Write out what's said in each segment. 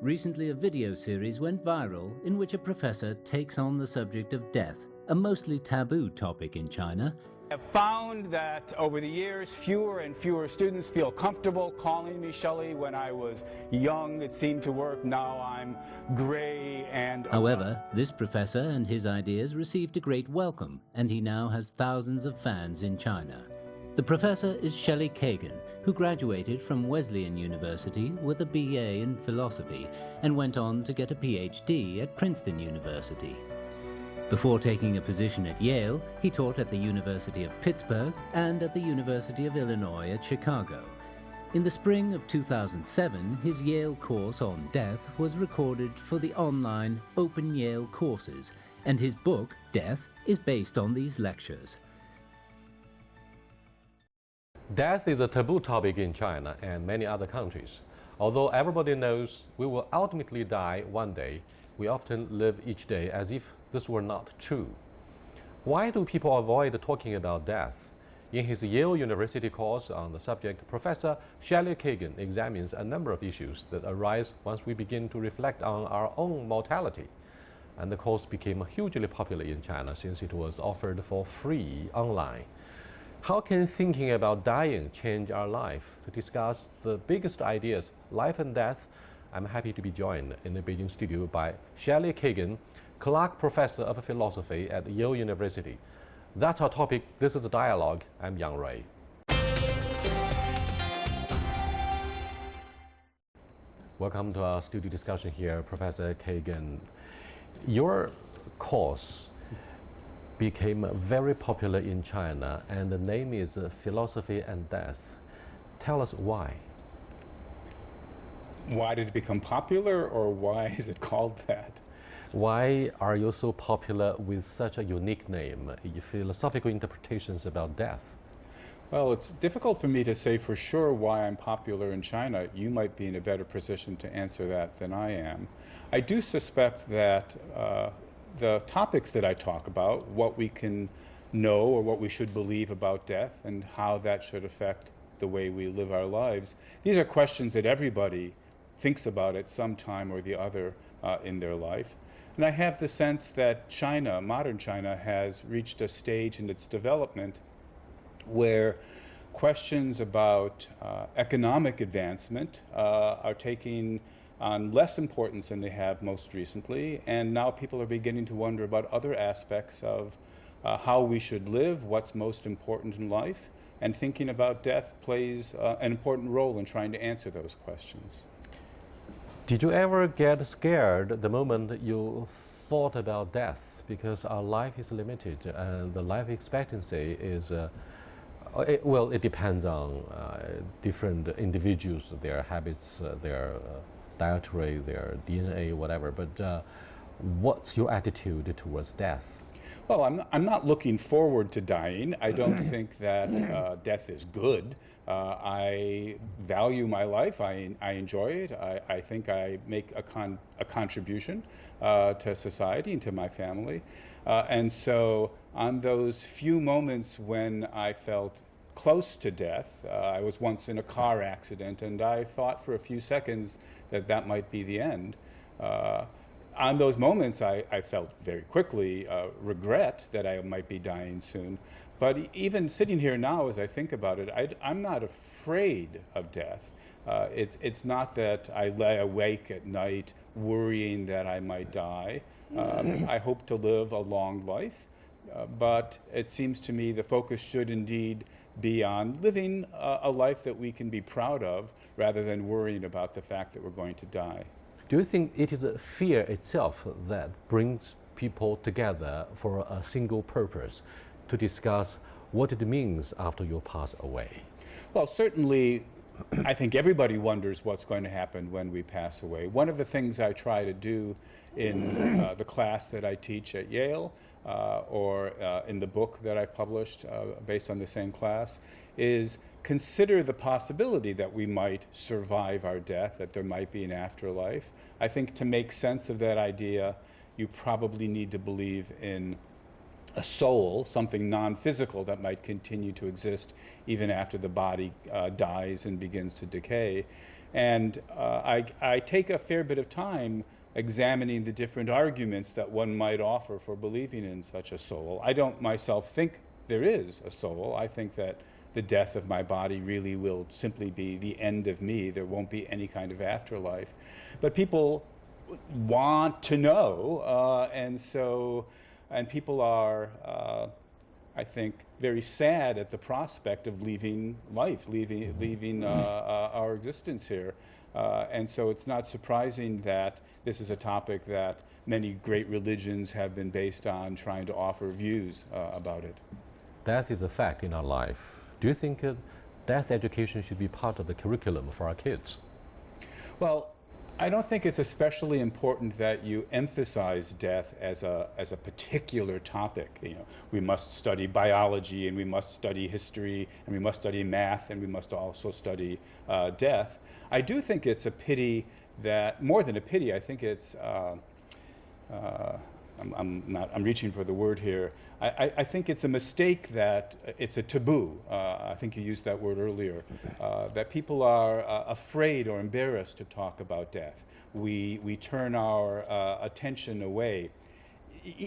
Recently, a video series went viral in which a professor takes on the subject of death, a mostly taboo topic in China. I have found that over the years, fewer and fewer students feel comfortable calling me Shelly. When I was young, it seemed to work. Now I'm gray and... However, this professor and his ideas received a great welcome, and he now has thousands of fans in China. The professor is Shelly Kagan, who graduated from Wesleyan University with a BA in philosophy and went on to get a PhD at Princeton University. Before taking a position at Yale, he taught at the University of Pittsburgh and at the University of Illinois at Chicago. In the spring of 2007, his Yale course on death was recorded for the online Open Yale courses, and his book, Death, is based on these lectures. Death is a taboo topic in China and many other countries. Although everybody knows we will ultimately die one day, we often live each day as if this were not true. Why do people avoid talking about death? In his Yale University course on the subject, Professor Shelly Kagan examines a number of issues that arise once we begin to reflect on our own mortality. And the course became hugely popular in China since it was offered for free online. How can thinking about dying change our life? To discuss the biggest ideas, life and death, I'm happy to be joined in the Beijing studio by Shelly Kagan, Clark Professor of Philosophy at Yale University. That's our topic. This is a dialogue. I'm Yang Rui. Welcome to our studio discussion here, Professor Kagan. Your course became very popular in China, and the name is Philosophy and Death. Tell us why. Why did it become popular, or why is it called that? Why are you so popular with such a unique name, philosophical interpretations about death? Well, it's difficult for me to say for sure why I'm popular in China. You might be in a better position to answer that than I am. I do suspect that the topics that I talk about, what we can know or what we should believe about death and how that should affect the way we live our lives, these are questions that everybody thinks about at some time or the other in their life. And I have the sense that China, modern China, has reached a stage in its development where questions about economic advancement are taking on less importance than they have most recently, and now people are beginning to wonder about other aspects of how we should live, what's most important in life, and thinking about death plays an important role in trying to answer those questions. Did you ever get scared the moment you thought about death? Because our life is limited and the life expectancy is, well, it depends on different individuals, their habits, their dietary, their DNA, whatever. But what's your attitude towards death? Well, I'm not looking forward to dying. I don't think that death is good. I value my life. I enjoy it. I think I make a contribution to society and to my family. And so on those few moments when I felt close to death, I was once in a car accident, and I thought for a few seconds that that might be the end. On those moments, I felt very quickly regret that I might be dying soon. But even sitting here now, as I think about it, I'm not afraid of death. It's not that I lay awake at night worrying that I might die. I hope to live a long life, but it seems to me the focus should indeed be on living a life that we can be proud of, rather than worrying about the fact that we're going to die. Do you think it is fear itself that brings people together for a single purpose, to discuss what it means after you pass away? Well, certainly, I think everybody wonders what's going to happen when we pass away. One of the things I try to do in the class that I teach at Yale, or in the book that I published based on the same class, is consider the possibility that we might survive our death, that there might be an afterlife. I think to make sense of that idea, you probably need to believe in a soul, something non-physical that might continue to exist even after the body dies and begins to decay. And I take a fair bit of time examining the different arguments that one might offer for believing in such a soul. I don't myself think there is a soul. I think that the death of my body really will simply be the end of me. There won't be any kind of afterlife. But people want to know, and people are, I think, very sad at the prospect of leaving life, leaving our existence here. And so it's not surprising that this is a topic that many great religions have been based on trying to offer views about it. Death is a fact in our life. Do you think death education should be part of the curriculum for our kids? Well, I don't think it's especially important that you emphasize death as a particular topic. You know, we must study biology, and we must study history, and we must study math, and we must also study death. I do think it's a pity that, more than a pity, I think it's I'm reaching for the word here. I think it's a mistake that it's a taboo. I think you used that word earlier. That people are afraid or embarrassed to talk about death. We turn our attention away.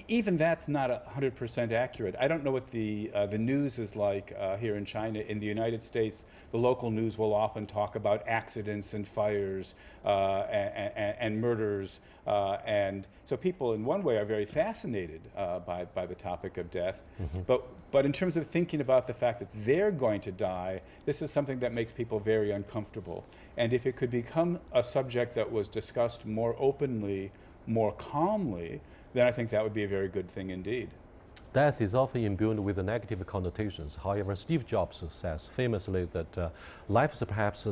Even that's not 100% accurate. I don't know what the news is like here in China. In the United States, the local news will often talk about accidents and fires and murders. And so people, in one way, are very fascinated by the topic of death. Mm-hmm. But in terms of thinking about the fact that they're going to die, this is something that makes people very uncomfortable. And if it could become a subject that was discussed more openly, more calmly, then I think that would be a very good thing indeed. Death is often imbued with the negative connotations. However, Steve Jobs says famously that life is perhaps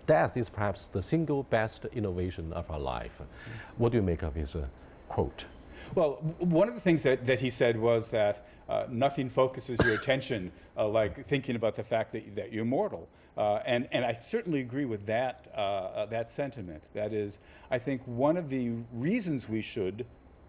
death is perhaps the single best innovation of our life. What do you make of his quote? Well, one of the things that he said was that nothing focuses your attention like thinking about the fact that you're mortal. And I certainly agree with that sentiment. That is, I think one of the reasons we should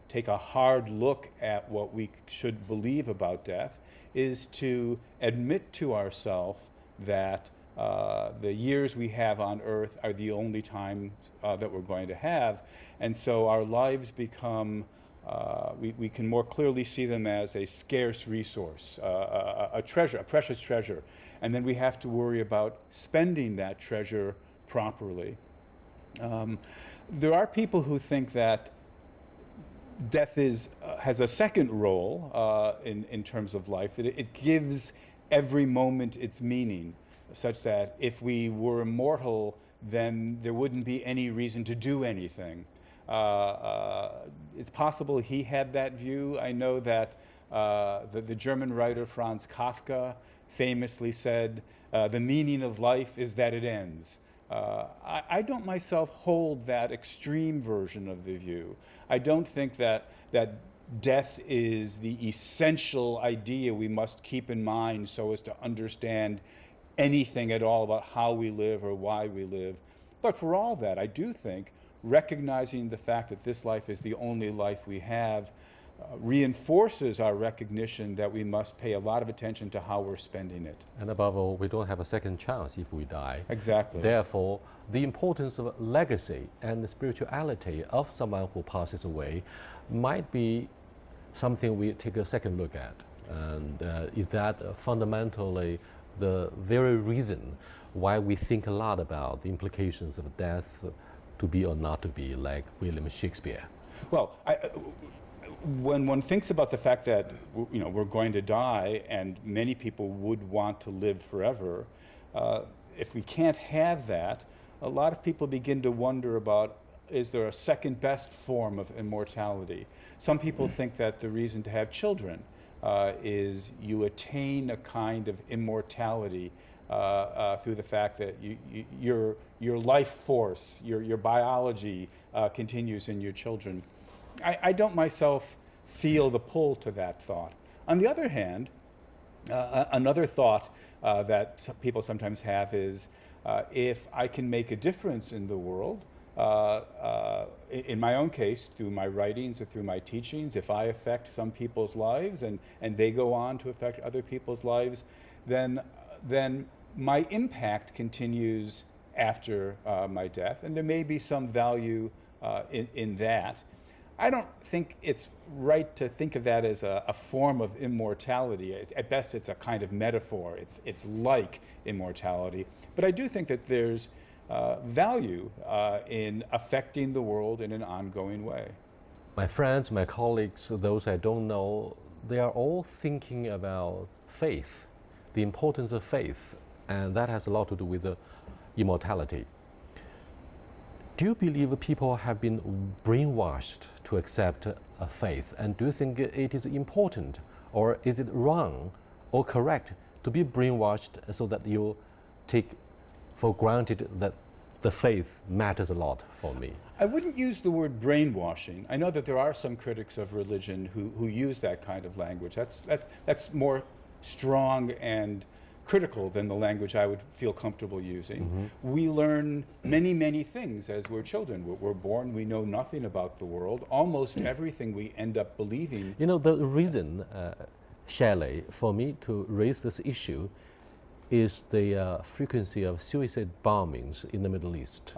take a hard look at what we should believe about death is to admit to ourselves that the years we have on earth are the only time that we're going to have. And so our lives become, we can more clearly see them as a scarce resource, a treasure, a precious treasure. And then we have to worry about spending that treasure properly. There are people who think that death has a second role in terms of life, that it gives every moment its meaning, such that if we were immortal, then there wouldn't be any reason to do anything. It's possible he had that view. I know that the German writer Franz Kafka famously said, "The meaning of life is that it ends." I don't myself hold that extreme version of the view. I don't think that death is the essential idea we must keep in mind so as to understand anything at all about how we live or why we live. But for all that, I do think recognizing the fact that this life is the only life we have reinforces our recognition that we must pay a lot of attention to how we're spending it. And above all, we don't have a second chance if we die. Exactly. Therefore, the importance of legacy and the spirituality of someone who passes away might be something we take a second look at. And is that fundamentally the very reason why we think a lot about the implications of death, to be or not to be, like William Shakespeare? Well, when one thinks about the fact that we're going to die, and many people would want to live forever, if we can't have that, a lot of people begin to wonder about, is there a second best form of immortality? Some people think that the reason to have children is you attain a kind of immortality through the fact that your life force, your biology continues in your children. I don't myself feel the pull to that thought. On the other hand, another thought that people sometimes have is, if I can make a difference in the world, in my own case, through my writings or through my teachings, if I affect some people's lives and they go on to affect other people's lives, then my impact continues after my death, and there may be some value in that. I don't think it's right to think of that as a form of immortality. At best, it's a kind of metaphor. It's like immortality. But I do think that there's value in affecting the world in an ongoing way. My friends, my colleagues, those I don't know, they are all thinking about faith, the importance of faith, and that has a lot to do with immortality. Do you believe people have been brainwashed to accept a faith? And do you think it is important, or is it wrong or correct to be brainwashed so that you take for granted that the faith matters a lot for me? I wouldn't use the word brainwashing. I know that there are some critics of religion who use that kind of language. That's more strong and critical than the language I would feel comfortable using. Mm-hmm. We learn many, many things as we're children. We're born, we know nothing about the world. Almost everything we end up believing. You know, the reason, Shelley, for me to raise this issue is the frequency of suicide bombings in the Middle East.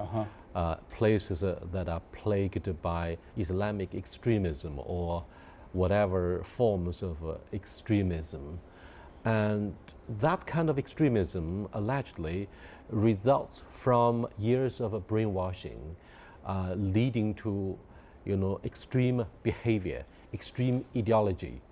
Places that are plagued by Islamic extremism or whatever forms of extremism. And that kind of extremism allegedly results from years of brainwashing, leading to, extreme behavior, extreme ideology.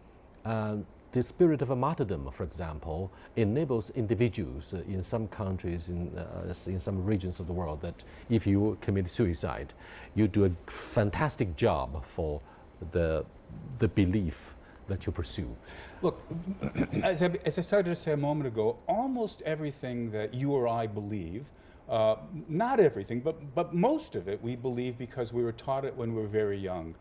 The spirit of a martyrdom, for example, enables individuals in some countries, in some regions of the world, that if you commit suicide, you do a fantastic job for the belief that you pursue. Look, as I started to say a moment ago, almost everything that you or I believe, not everything, but most of it we believe because we were taught it when we were very young.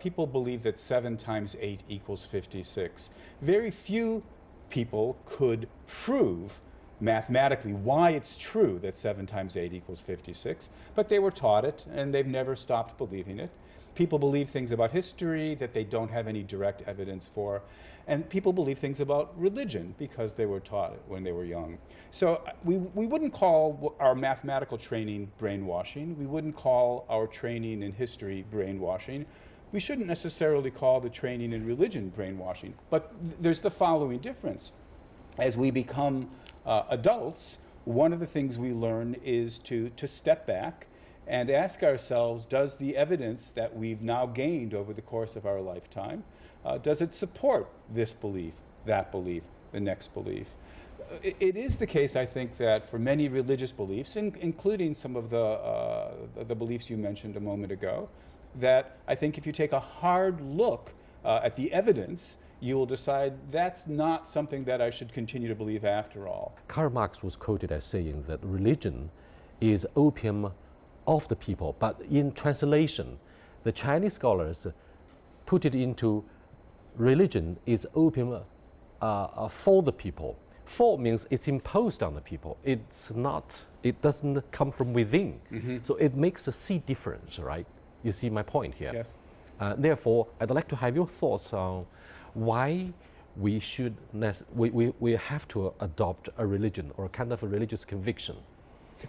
People believe that 7 times 8 equals 56. Very few people could prove mathematically why it's true that 7 times 8 equals 56, but they were taught it and they've never stopped believing it. People believe things about history that they don't have any direct evidence for. And people believe things about religion because they were taught it when they were young. So we wouldn't call our mathematical training brainwashing. We wouldn't call our training in history brainwashing. We shouldn't necessarily call the training in religion brainwashing. But there's the following difference. As we become adults, one of the things we learn is to step back and ask ourselves, does the evidence that we've now gained over the course of our lifetime, does it support this belief, that belief, the next belief? It is the case, I think, that for many religious beliefs, including some of the beliefs you mentioned a moment ago, that I think if you take a hard look at the evidence, you will decide that's not something that I should continue to believe after all. Karl Marx was quoted as saying that religion is opium of the people, but in translation, the Chinese scholars put it into religion is opium for the people. For means it's imposed on the people. It's not, it doesn't come from within. Mm-hmm. So it makes a sea difference, right? You see my point here? Yes. Therefore, I'd like to have your thoughts on why we should, we have to adopt a religion or a kind of a religious conviction.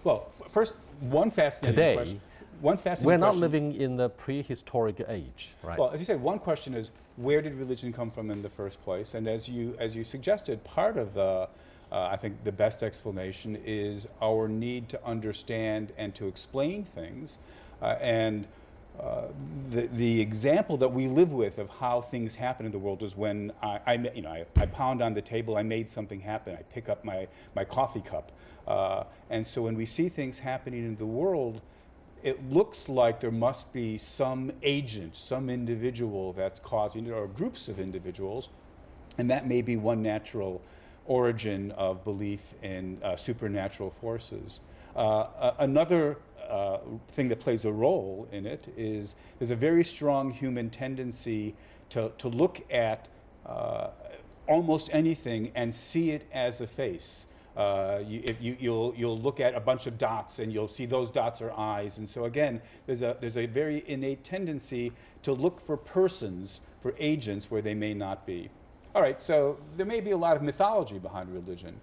Well, first, one fascinating question. We're not living in the prehistoric age, right? Well, as you said, one question is, where did religion come from in the first place? And as you suggested, part of the, I think the best explanation is our need to understand and to explain things. The example that we live with of how things happen in the world is when I pound on the table, I made something happen, I pick up my coffee cup. And so when we see things happening in the world, it looks like there must be some agent, some individual that's causing it, or groups of individuals, and that may be one natural origin of belief in supernatural forces. Another thing that plays a role in it is there's a very strong human tendency to look at almost anything and see it as a face. You'll look at a bunch of dots and you'll see those dots are eyes, and so again there's a very innate tendency to look for persons, for agents where they may not be. All right, so there may be a lot of mythology behind religion.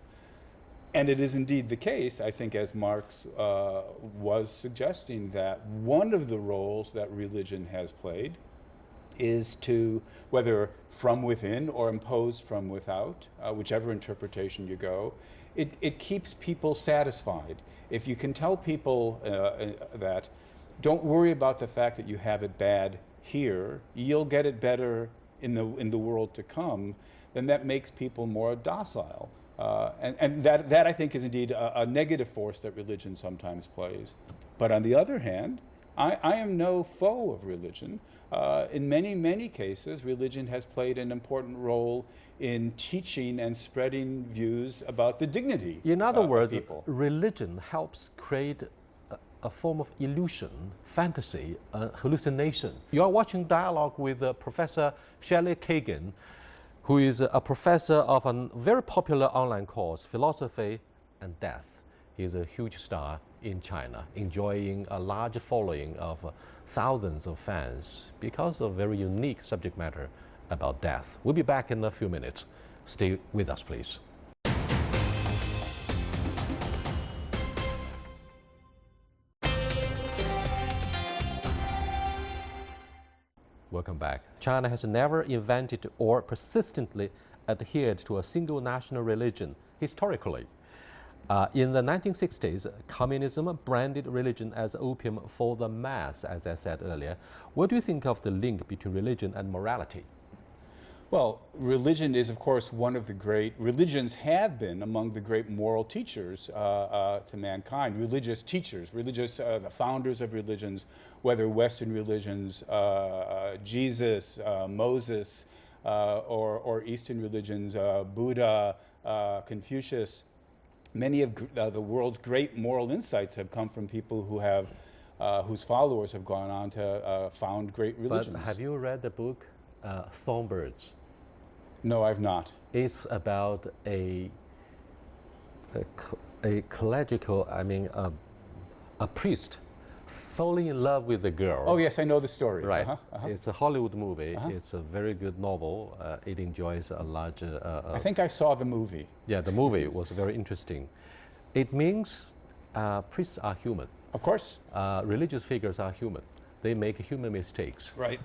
And it is indeed the case, I think, as Marx was suggesting, that one of the roles that religion has played is to, whether from within or imposed from without, whichever interpretation you go, it keeps people satisfied. If you can tell people that don't worry about the fact that you have it bad here, you'll get it better in the world to come, then that makes people more docile. And that I think is indeed a negative force that religion sometimes plays. But on the other hand, I am no foe of religion. In many, many cases, religion has played an important role in teaching and spreading views about the dignity In other words, of people. religion helps create a form of illusion, fantasy, hallucination. You are watching Dialogue with Professor Shelly Kagan, who is a professor of a very popular online course, Philosophy and Death. He is a huge star in China, enjoying a large following of thousands of fans because of very unique subject matter about death. We'll be back in a few minutes. Stay with us, please. Welcome back. China has never invented or persistently adhered to a single national religion historically. In the 1960s, communism branded religion as opium for the mass, as I said earlier. What do you think of the link between religion and morality? Well, religion is, of course, one of the great, religions have been among the great moral teachers to mankind. Religious teachers, the founders of religions, whether Western religions, Jesus, Moses, or Eastern religions, Buddha, Confucius. Many of the world's great moral insights have come from people who have, whose followers have gone on to found great religions. But have you read the book Songbirds? No, I've not. It's about a clerical, a priest falling in love with a girl. Oh yes, I know the story. Right. It's a Hollywood movie. Uh-huh. It's a very good novel. It enjoys a large... I think I saw the movie. Yeah, the movie was very interesting. It means priests are human. Of course. Religious figures are human. They make human mistakes. Right.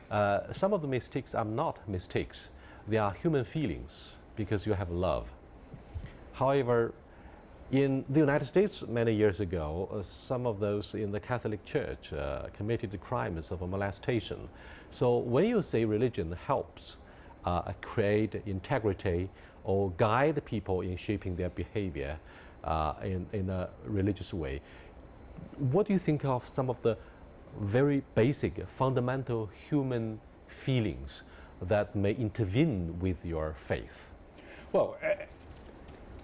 Some of the mistakes are not mistakes. They are human feelings because you have love. However, in the United States many years ago, some of those in the Catholic Church committed the crimes of molestation. So when you say religion helps create integrity or guide people in shaping their behavior in a religious way, what do you think of some of the very basic, fundamental human feelings that may intervene with your faith? Well,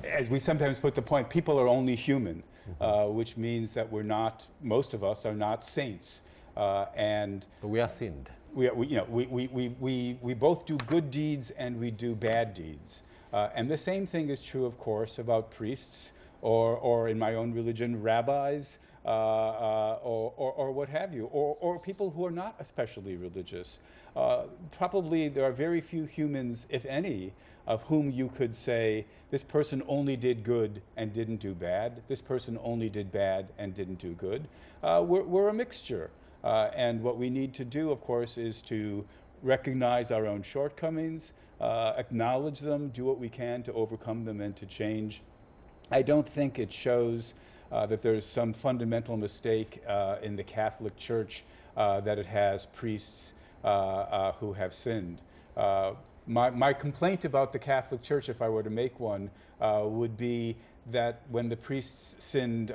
as we sometimes put the point, people are only human, which means that we're not, most of us are not saints. And But we are sinned. We both do good deeds and we do bad deeds. And the same thing is true, of course, about priests or in my own religion, rabbis, or what have you, or people who are not especially religious. Probably there are very few humans, if any, of whom you could say, this person only did good and didn't do bad, this person only did bad and didn't do good. We're a mixture. And what we need to do, of course, is to recognize our own shortcomings, acknowledge them, do what we can to overcome them and to change. I don't think it shows that there's some fundamental mistake in the Catholic Church that it has priests who have sinned. My complaint about the Catholic Church, if I were to make one, would be that when the priests sinned,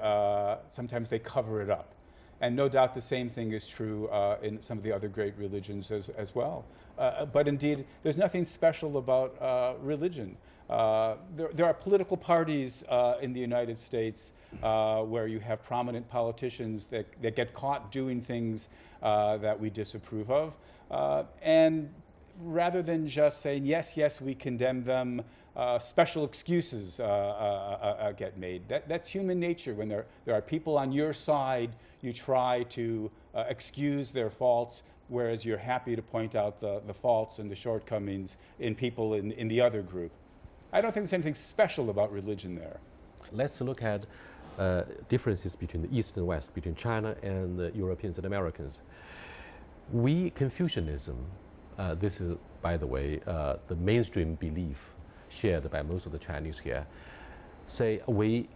sometimes they cover it up. And no doubt the same thing is true in some of the other great religions as well. But indeed, there's nothing special about religion. There are political parties in the United States where you have prominent politicians that get caught doing things that we disapprove of. And rather than just saying, yes, yes, we condemn them, special excuses get made. That's human nature. When there are people on your side, you try to excuse their faults, whereas you're happy to point out the faults and the shortcomings in people in the other group. I don't think there's anything special about religion there. Let's look at differences between the East and West, between China and the Europeans and Americans. We, Confucianism, this is, by the way, the mainstream belief shared by most of the Chinese here, say we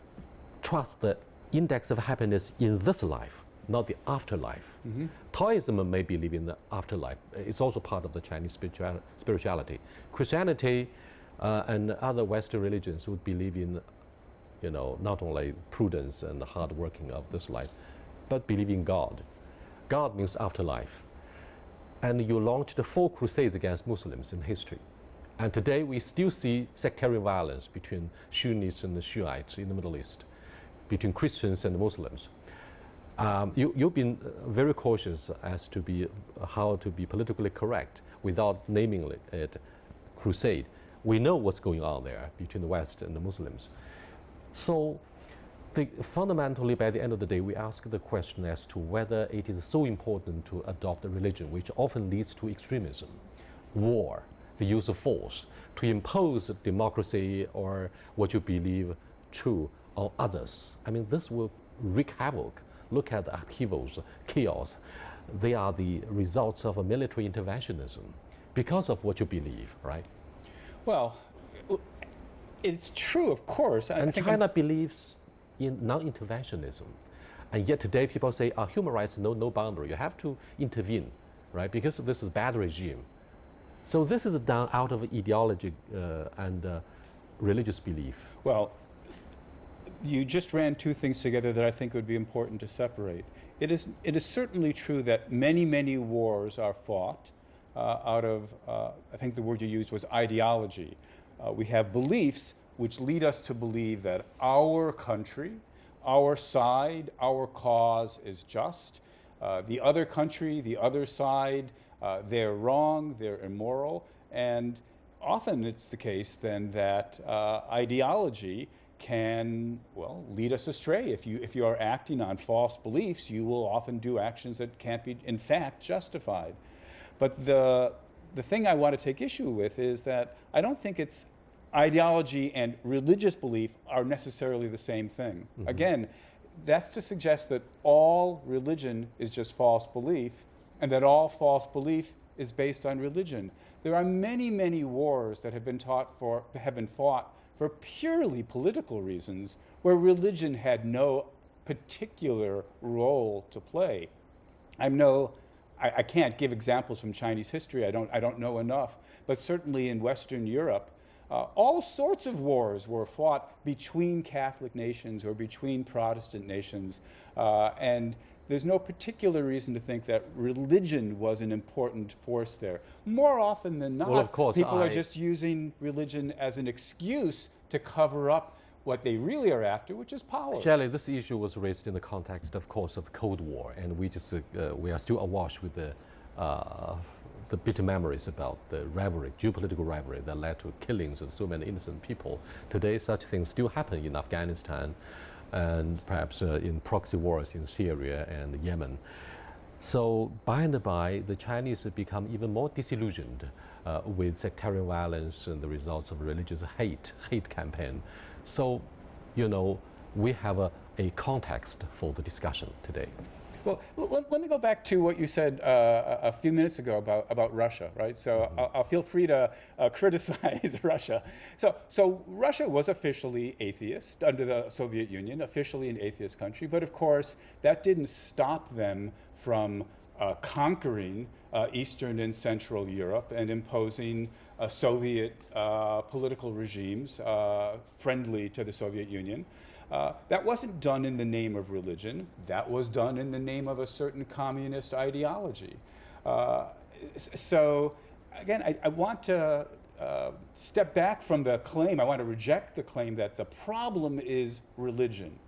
trust the index of happiness in this life, not the afterlife. Taoism may believe in the afterlife. It's also part of the Chinese spirituality. Christianity and other Western religions would believe in, not only prudence and the hard working of this life, but believe in God. God means afterlife. And you launched 4 crusades against Muslims in history. And today we still see sectarian violence between Sunnis and the Shiites in the Middle East, between Christians and Muslims. You've been very cautious as to how to be politically correct without naming it crusade. We know what's going on there between the West and the Muslims. So fundamentally, by the end of the day, we ask the question as to whether it is so important to adopt a religion which often leads to extremism, war, the use of force, to impose democracy or what you believe true on others. I mean, this will wreak havoc. Look at the upheavals, chaos. They are the results of a military interventionism because of what you believe, right? Well, it's true, of course. And China believes in non-interventionism. And yet today people say, human rights, no boundary. You have to intervene, right? Because this is a bad regime. So this is done out of ideology and religious belief. Well, you just ran 2 things together that I think would be important to separate. It is certainly true that many wars are fought out of, I think the word you used was ideology. We have beliefs which lead us to believe that our country, our side, our cause is just. The other country, the other side, they're wrong, they're immoral. And often it's the case then that ideology can, lead us astray. If you are acting on false beliefs, you will often do actions that can't be, in fact, justified. But the thing I want to take issue with is that I don't think it's ideology and religious belief are necessarily the same thing. Again, that's to suggest that all religion is just false belief and that all false belief is based on religion. There are many wars that have been fought for purely political reasons where religion had no particular role to play. I can't give examples from Chinese history, I don't know enough, but certainly in Western Europe, all sorts of wars were fought between Catholic nations or between Protestant nations, and there's no particular reason to think that religion was an important force there. More often than not, of course, people are just using religion as an excuse to cover up what they really are after, which is power. Shelley, this issue was raised in the context, of course, of the Cold War, and we are still awash with the bitter memories about the rivalry, geopolitical rivalry that led to killings of so many innocent people. Today, such things still happen in Afghanistan and perhaps in proxy wars in Syria and Yemen. So by and by, the Chinese have become even more disillusioned with sectarian violence and the results of religious hate campaign. So, we have a context for the discussion today. Well, let me go back to what you said a few minutes ago about Russia, right? So I'll feel free to criticize Russia. So Russia was officially atheist under the Soviet Union, officially an atheist country, but of course that didn't stop them from conquering Eastern and Central Europe and imposing Soviet political regimes friendly to the Soviet Union. That wasn't done in the name of religion. That was done in the name of a certain communist ideology. So again, I want to step back from the claim. I want to reject the claim that the problem is religion.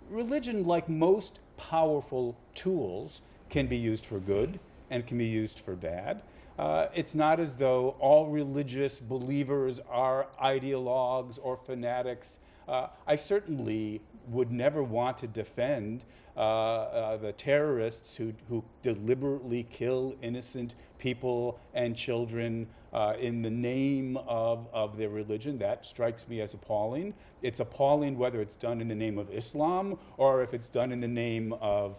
Religion, like most powerful tools, can be used for good and can be used for bad. It's not as though all religious believers are ideologues or fanatics. I certainly would never want to defend the terrorists who deliberately kill innocent people and children in the name of their religion. That strikes me as appalling. It's appalling whether it's done in the name of Islam or if it's done in the name of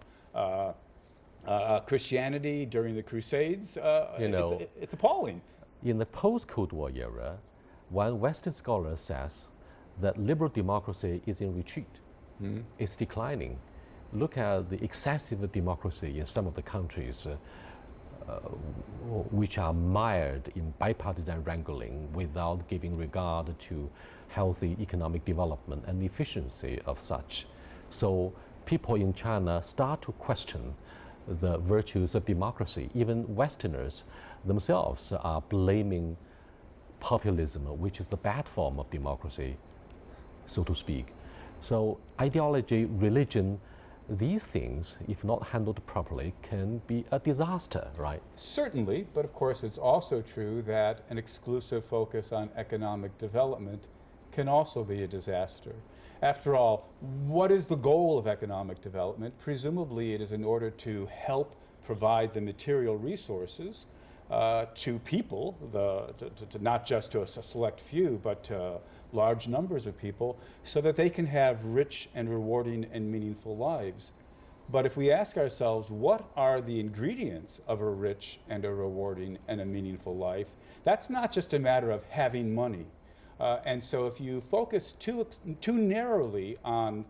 Christianity during the Crusades. It's appalling. In the post-Cold War era, one Western scholar says that liberal democracy is in retreat. It's declining. Look at the excessive democracy in some of the countries which are mired in bipartisan wrangling without giving regard to healthy economic development and efficiency of such. So people in China start to question the virtues of democracy. Even Westerners themselves are blaming populism, which is the bad form of democracy, so to speak. So ideology, religion, these things, if not handled properly, can be a disaster, right? Certainly, but of course it's also true that an exclusive focus on economic development can also be a disaster. After all, what is the goal of economic development? Presumably it is in order to help provide the material resources to people, not just to a select few, but to large numbers of people, so that they can have rich and rewarding and meaningful lives. But if we ask ourselves, what are the ingredients of a rich and a rewarding and a meaningful life, that's not just a matter of having money. And so if you focus too narrowly on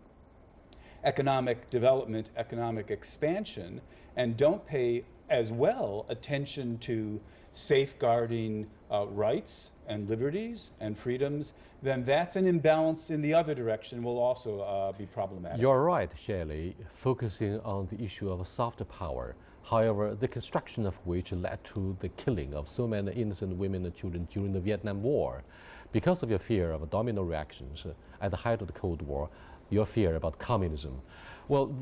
economic development, economic expansion, and don't pay as well attention to safeguarding rights and liberties and freedoms, then that's an imbalance in the other direction will also be problematic. You're right, Shelley, focusing on the issue of soft power. However, the construction of which led to the killing of so many innocent women and children during the Vietnam War. Because of your fear of domino reactions at the height of the Cold War, your fear about communism. Well,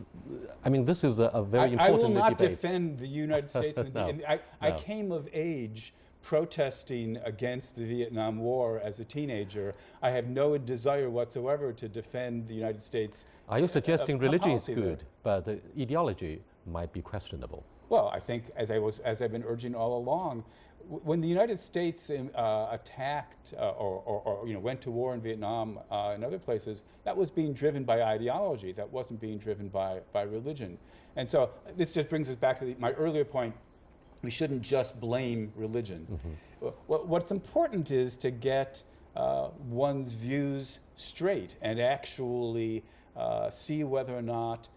I mean, this is a very important debate. I will not defend the United States. No, I came of age protesting against the Vietnam War as a teenager. I have no desire whatsoever to defend the United States. Are you suggesting religion is there. good, but ideology might be questionable? Well, I think, as I've been urging all along, when the United States attacked or went to war in Vietnam and other places, that was being driven by ideology. That wasn't being driven by religion. And so this just brings us back to my earlier point. We shouldn't just blame religion. What's important is to get one's views straight and actually see whether or not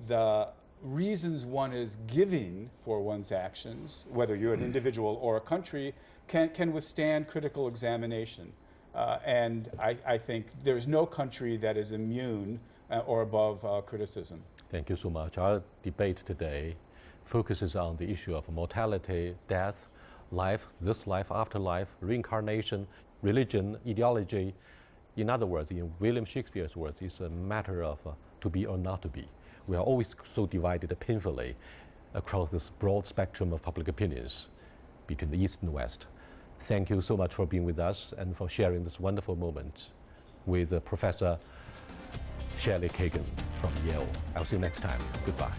the reasons one is giving for one's actions, whether you're an individual or a country, can withstand critical examination. And I think there's no country that is immune or above criticism. Thank you so much. Our debate today focuses on the issue of mortality, death, life, this life, afterlife, reincarnation, religion, ideology. In other words, in William Shakespeare's words, it's a matter of to be or not to be. We are always so divided painfully across this broad spectrum of public opinions between the East and West. Thank you so much for being with us and for sharing this wonderful moment with Professor Shelly Kagan from Yale. I'll see you next time. Goodbye.